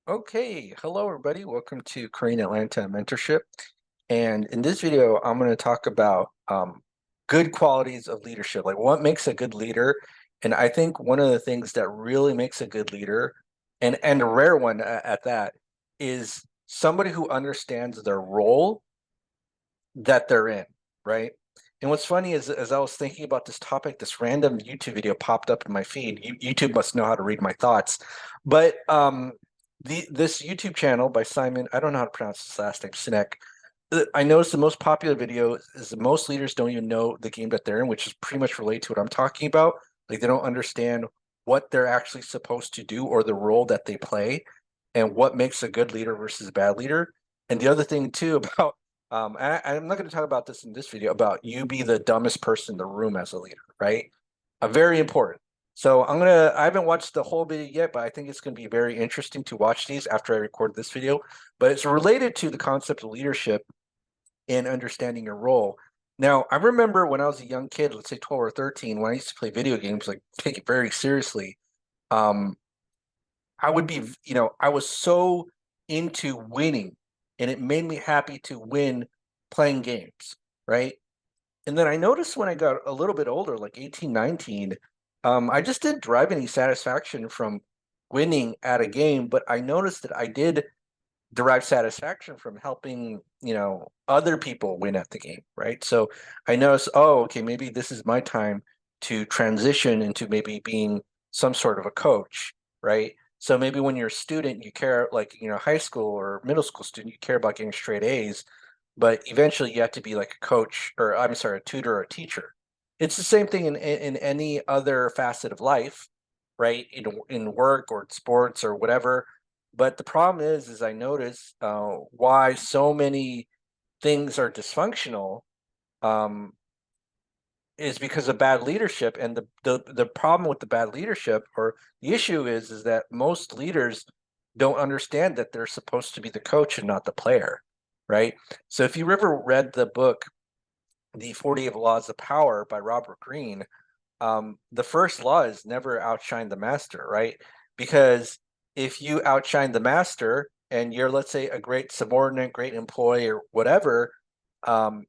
Okay, hello everybody. Welcome to Korean Atlanta Mentorship. And in this video, I'm going to talk about good qualities of leadership, like what makes a good leader. And I think one of the things that really makes a good leader, and a rare one at that, is somebody who understands their role that they're in, right? And what's funny is, as I was thinking about this topic, this random YouTube video popped up in my feed. YouTube must know how to read my thoughts. But this YouTube channel by Simon, I don't know how to pronounce his last name, Sinek. I noticed the most popular video is most leaders don't even know the game that they're in, which is pretty much related to what I'm talking about. Like they don't understand what they're actually supposed to do or the role that they play and what makes a good leader versus a bad leader. And the other thing too about I'm not going to talk about this in this video about you be the dumbest person in the room as a leader, right? Very important. So I haven't watched the whole video yet, but I think it's going to be very interesting to watch these after I record this video. But it's related to the concept of leadership and understanding your role. Now, I remember when I was a young kid, let's say 12 or 13, when I used to play video games, like take it very seriously. Um, I would be, I was so into winning and it made me happy to win playing games, right? And then I noticed when I got a little bit older, like 18, 19, I just didn't derive any satisfaction from winning at a game, but I noticed that I did derive satisfaction from helping, other people win at the game, right? So I noticed, oh, okay, maybe this is my time to transition into maybe being some sort of a coach, right? So maybe when you're a student, you care, like, high school or middle school student, you care about getting straight A's, but eventually you have to be like a coach, or I'm sorry, a tutor or a teacher. It's the same thing in any other facet of life, right? In work or sports or whatever. But the problem is I notice why so many things are dysfunctional um, is because of bad leadership. And the problem with the bad leadership, or the issue is that most leaders don't understand that they're supposed to be the coach and not the player, right? So if you ever read the book, The 48 Laws of Power by Robert Greene, the first law is never outshine the master, right? Because if you outshine the master and you're, let's say, a great subordinate, great employee, or whatever, um,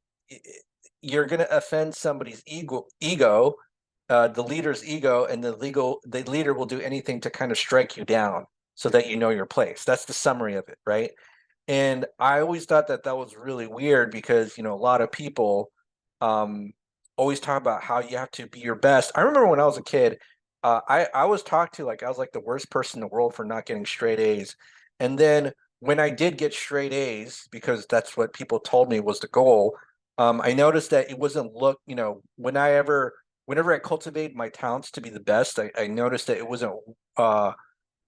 you're going to offend somebody's the leader's ego, and the leader will do anything to kind of strike you down so that you know your place. That's the summary of it, right? And I always thought that that was really weird because, a lot of people um, always talk about how you have to be your best. I remember when I was a kid, I was talked to like I was like the worst person in the world for not getting straight A's. And then when I did get straight A's, because that's what people told me was the goal, I noticed that it wasn't whenever I cultivated my talents to be the best, I noticed that it wasn't uh,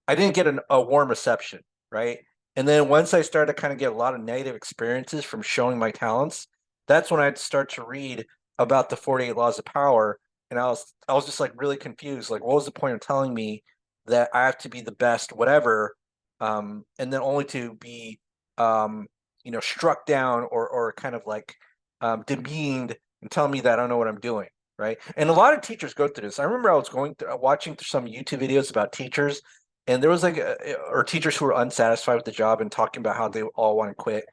I didn't get a warm reception, right? And then once I started to kind of get a lot of negative experiences from showing my talents, that's when I'd start to read about the 48 laws of power. And I was just like really confused. Like, what was the point of telling me that I have to be the best, whatever, and then only to be struck down or kind of like demeaned and telling me that I don't know what I'm doing. Right. And a lot of teachers go through this. I remember I was going through watching some YouTube videos about teachers, and there was like or teachers who were unsatisfied with the job and talking about how they all want to quit.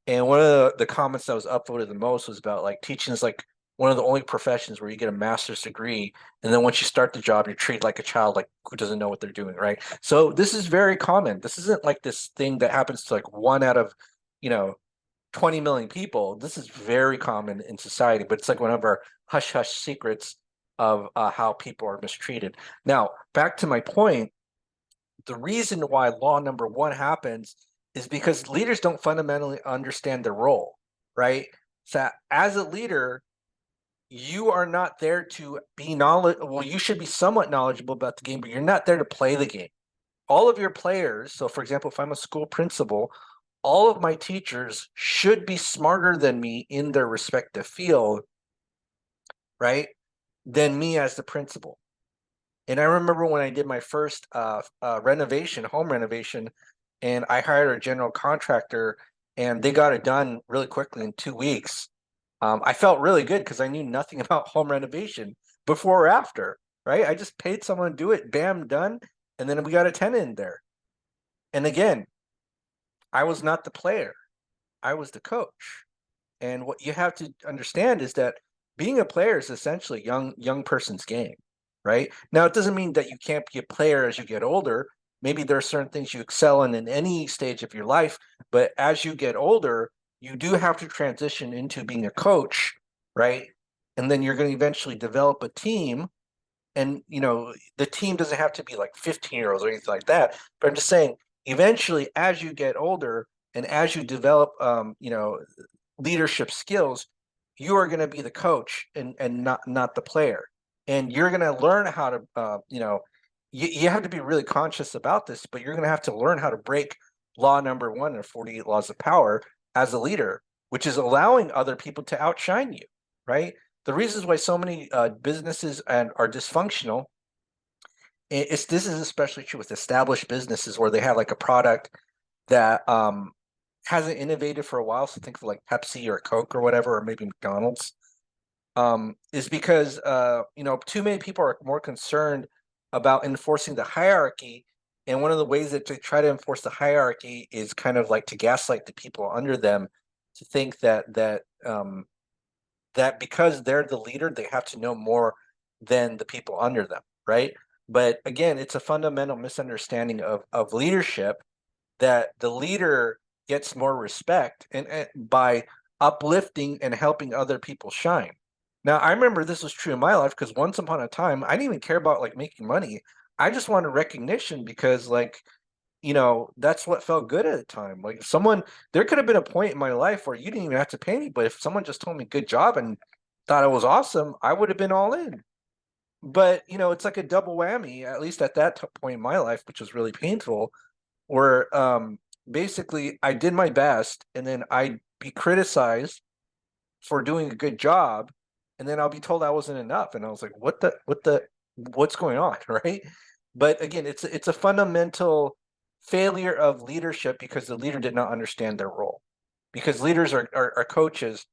And one of the comments that was upvoted the most was about like teaching is like one of the only professions where you get a master's degree, and then once you start the job, you're treated like a child, like who doesn't know what they're doing, right? So this is very common. This isn't like this thing that happens to like one out of, you know, 20 million people. This is very common in society, but it's like one of our hush hush secrets of how people are mistreated. Now, back to my point, the reason why law number one happens is because leaders don't fundamentally understand their role, right? So as a leader, you are not there to be knowledgeable. Well, you should be somewhat knowledgeable about the game, but you're not there to play the game. All of your players, so for example, if I'm a school principal, all of my teachers should be smarter than me in their respective field, right? Than me as the principal. And I remember when I did my first renovation, home renovation, and I hired a general contractor, and they got it done really quickly in 2 weeks. I felt really good because I knew nothing about home renovation before or after, right? I just paid someone to do it, bam, done, and then we got a tenant in there. And again, I was not the player, I was the coach. And what you have to understand is that being a player is essentially young person's game, right? Now, it doesn't mean that you can't be a player as you get older. Maybe there are certain things you excel in any stage of your life, but as you get older, you do have to transition into being a coach, right? And then you're going to eventually develop a team. And the team doesn't have to be like 15-year-olds or anything like that. But I'm just saying, eventually, as you get older and as you develop, leadership skills, you are going to be the coach and not the player. And you're going to learn how to, you have to be really conscious about this, but you're going to have to learn how to break law number 1 of 48 laws of power as a leader, which is allowing other people to outshine you, right? The reasons why so many businesses are dysfunctional, this is especially true with established businesses where they have like a product that hasn't innovated for a while. So think of like Pepsi or Coke or whatever, or maybe McDonald's, is because too many people are more concerned about enforcing the hierarchy. And one of the ways that they try to enforce the hierarchy is kind of like to gaslight the people under them to think that because they're the leader, they have to know more than the people under them, right? But again, it's a fundamental misunderstanding of leadership, that the leader gets more respect and by uplifting and helping other people shine. Now, I remember this was true in my life because once upon a time, I didn't even care about like making money. I just wanted recognition because that's what felt good at the time. Like there could have been a point in my life where you didn't even have to pay me, but if someone just told me good job and thought it was awesome, I would have been all in. But it's like a double whammy, at least at that point in my life, which was really painful, where basically I did my best and then I'd be criticized for doing a good job, and then I'll be told I wasn't enough. And I was like, what's going on? Right. But again, it's a fundamental failure of leadership because the leader did not understand their role. Because leaders are coaches,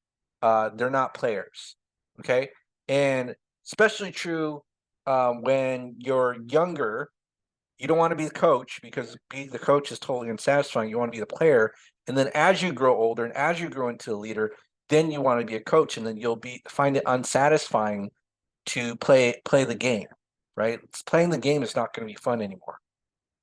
they're not players. Okay. And especially true when you're younger. You don't want to be the coach because being the coach is totally unsatisfying. You want to be the player. And then as you grow older and as you grow into a leader, then you want to be a coach, and then you'll find it unsatisfying to play the game, right? Playing the game is not going to be fun anymore.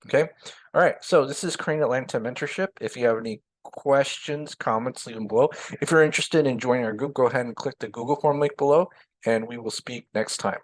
Okay. All right. So this is Crane Atlanta Mentorship. If you have any questions, comments, leave them below. If you're interested in joining our group, go ahead and click the Google form link below, and we will speak next time.